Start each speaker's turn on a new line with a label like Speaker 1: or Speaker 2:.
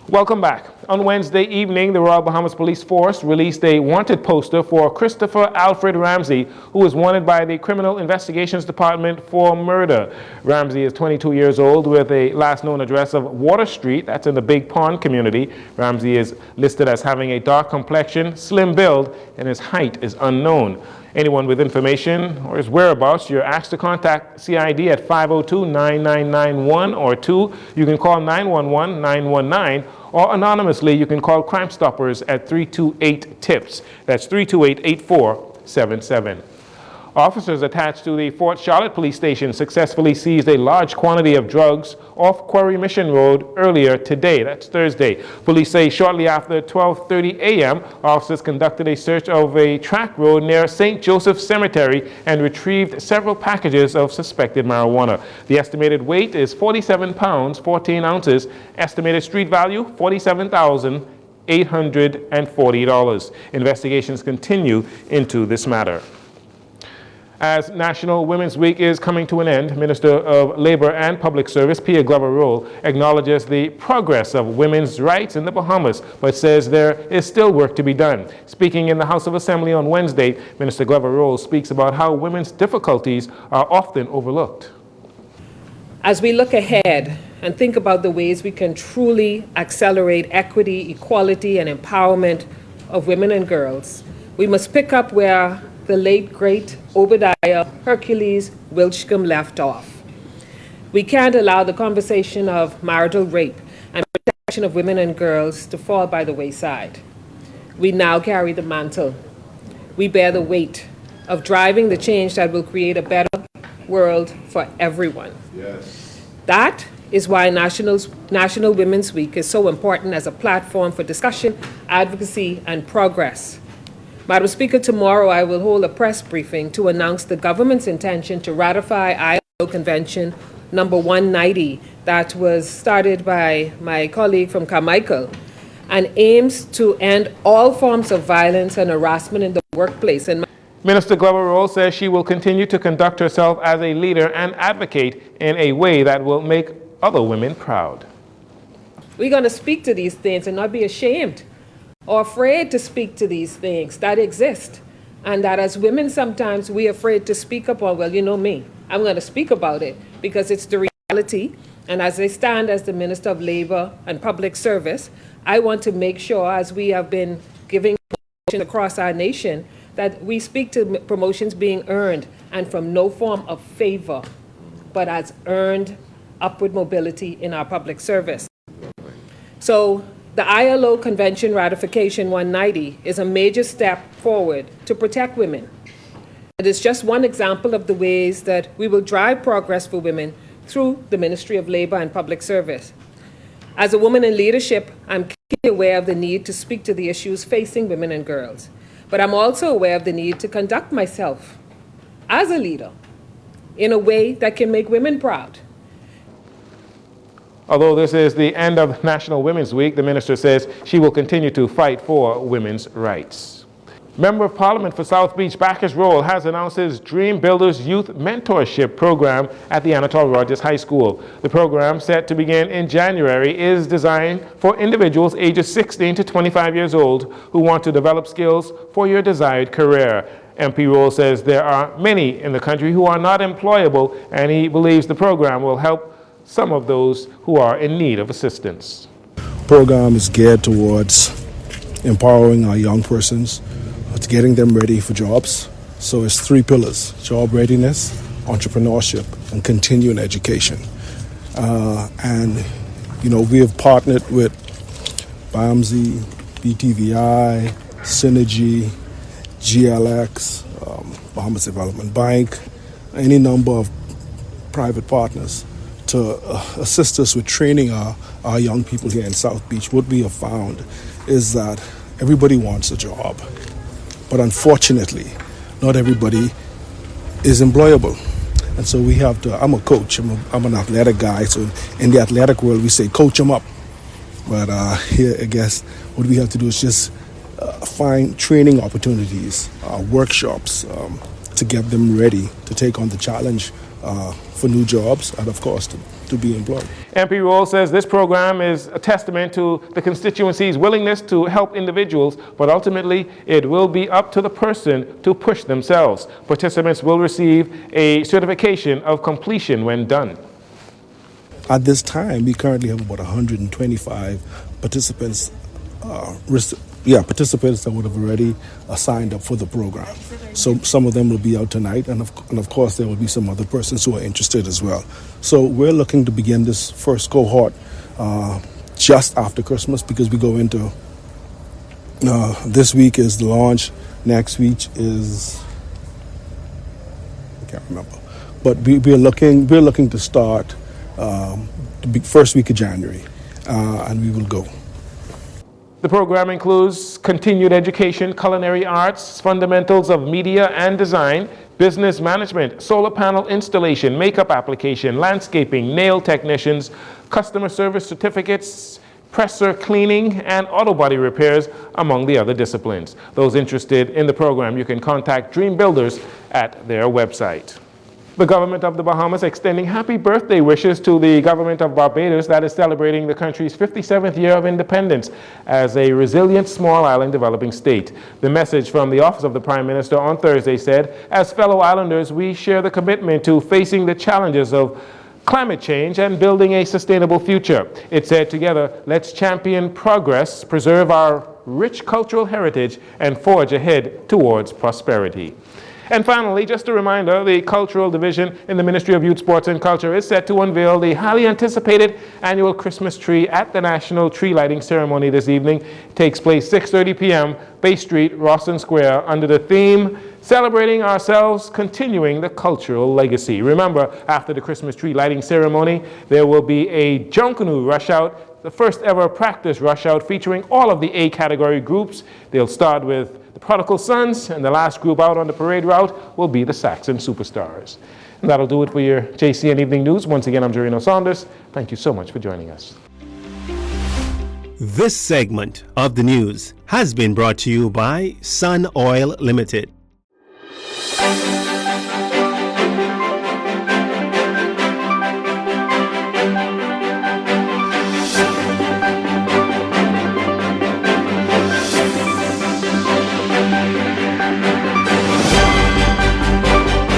Speaker 1: Welcome back. On Wednesday evening, the Royal Bahamas Police Force released a wanted poster for Christopher Alfred Ramsey, who is wanted by the Criminal Investigations Department for murder. Ramsey is 22 years old with a last known address of Water Street, that's in the Big Pond community. Ramsey is listed as having a dark complexion, slim build, and his height is unknown. Anyone with information or his whereabouts, you're asked to contact CID at 502-9991 or 2. You can call 911-919, or anonymously, you can call Crime Stoppers at 328-TIPS. That's 328-8477. Officers attached to the Fort Charlotte Police Station successfully seized a large quantity of drugs off Quarry Mission Road earlier today. That's Thursday. Police say shortly after 12:30 a.m., officers conducted a search of a track road near St. Joseph Cemetery and retrieved several packages of suspected marijuana. The estimated weight is 47 pounds, 14 ounces. Estimated street value, $47,840. Investigations continue into this matter. As National Women's Week is coming to an end, Minister of Labor and Public Service, Pia Glover-Roll, acknowledges the progress of women's rights in the Bahamas, but says there is still work to be done. Speaking in the House of Assembly on Wednesday, Minister Glover-Roll speaks about how women's difficulties are often overlooked.
Speaker 2: As we look ahead and think about the ways we can truly accelerate equity, equality, and empowerment of women and girls, we must pick up where the late, great Obadiah Hercules Wilchcombe left off. We can't allow the conversation of marital rape and protection of women and girls to fall by the wayside. We now carry the mantle. We bear the weight of driving the change that will create a better world for everyone. Yes. That is why National Women's Week is so important as a platform for discussion, advocacy, and progress. Madam Speaker, tomorrow I will hold a press briefing to announce the government's intention to ratify ILO Convention number 190 that was started by my colleague from Carmichael and aims to end all forms of violence and harassment in the workplace. And
Speaker 1: Minister Glover-Roll says she will continue to conduct herself as a leader and advocate in a way that will make other women proud.
Speaker 2: We're going to speak to these things and not be ashamed or afraid to speak to these things that exist. And that as women, sometimes we're afraid to speak up on, well, you know me, I'm going to speak about it because it's the reality. And as I stand as the Minister of Labor and Public Service, I want to make sure, as we have been giving promotions across our nation, that we speak to promotions being earned and from no form of favor, but as earned upward mobility in our public service. So the ILO Convention Ratification 190 is a major step forward to protect women. It is just one example of the ways that we will drive progress for women through the Ministry of Labor and Public Service. As a woman in leadership, I'm keenly aware of the need to speak to the issues facing women and girls, but I'm also aware of the need to conduct myself as a leader in a way that can make women proud.
Speaker 1: Although this is the end of National Women's Week, the minister says she will continue to fight for women's rights. Member of Parliament for South Beach, Bacchus Roll, has announced his Dream Builders Youth Mentorship Program at the Anatole Rogers High School. The program, set to begin in January, is designed for individuals ages 16 to 25 years old who want to develop skills for your desired career. MP Roll says there are many in the country who are not employable, and he believes the program will help some of those who are in need of assistance.
Speaker 3: The program is geared towards empowering our young persons, getting them ready for jobs. So it's three pillars: job readiness, entrepreneurship, and continuing education. And we have partnered with BAMSI, BTVI, Synergy, GLX, Bahamas Development Bank, any number of private partners to assist us with training our young people here in South Beach. What we have found is that everybody wants a job, but unfortunately, not everybody is employable. And so we have to, I'm a coach, I'm an athletic guy, so in the athletic world we say coach them up. But here, I guess, what we have to do is just find training opportunities, workshops, to get them ready to take on the challenge for new jobs, and of course to be employed.
Speaker 1: MP Roll says this program is a testament to the constituency's willingness to help individuals, but ultimately it will be up to the person to push themselves. Participants will receive a certification of completion when done.
Speaker 3: At this time, we currently have about 125 participants, participants that would have already signed up for the program. So some of them will be out tonight, and of course there will be some other persons who are interested as well. So we're looking to begin this first cohort just after Christmas, because we go into this week is the launch, next week is I can't remember, but we're looking to start the first week of January, and we will go.
Speaker 1: The program includes continued education, culinary arts, fundamentals of media and design, business management, solar panel installation, makeup application, landscaping, nail technicians, customer service certificates, presser cleaning, and auto body repairs, among the other disciplines. Those interested in the program, you can contact Dream Builders at their website. The government of the Bahamas extending happy birthday wishes to the government of Barbados that is celebrating the country's 57th year of independence as a resilient small island developing state. The message from the office of the Prime Minister on Thursday said, as fellow islanders, we share the commitment to facing the challenges of climate change and building a sustainable future. It said, together, let's champion progress, preserve our rich cultural heritage, and forge ahead towards prosperity. And finally, just a reminder, the Cultural Division in the Ministry of Youth, Sports and Culture is set to unveil the highly anticipated annual Christmas tree at the National Tree Lighting Ceremony this evening. It takes place 6:30 p.m., Bay Street, Rawson Square, under the theme, Celebrating Ourselves, Continuing the Cultural Legacy. Remember, after the Christmas tree lighting ceremony, there will be a Junkanoo rush out, the first ever practice rush out featuring all of the A category groups. They'll start with the Prodigal Sons, and the last group out on the parade route will be the Saxon Superstars. And that'll do it for your JCN Evening News. Once again, I'm Jcn Saunders. Thank you so much for joining us.
Speaker 4: This segment of the news has been brought to you by Sun Oil Limited.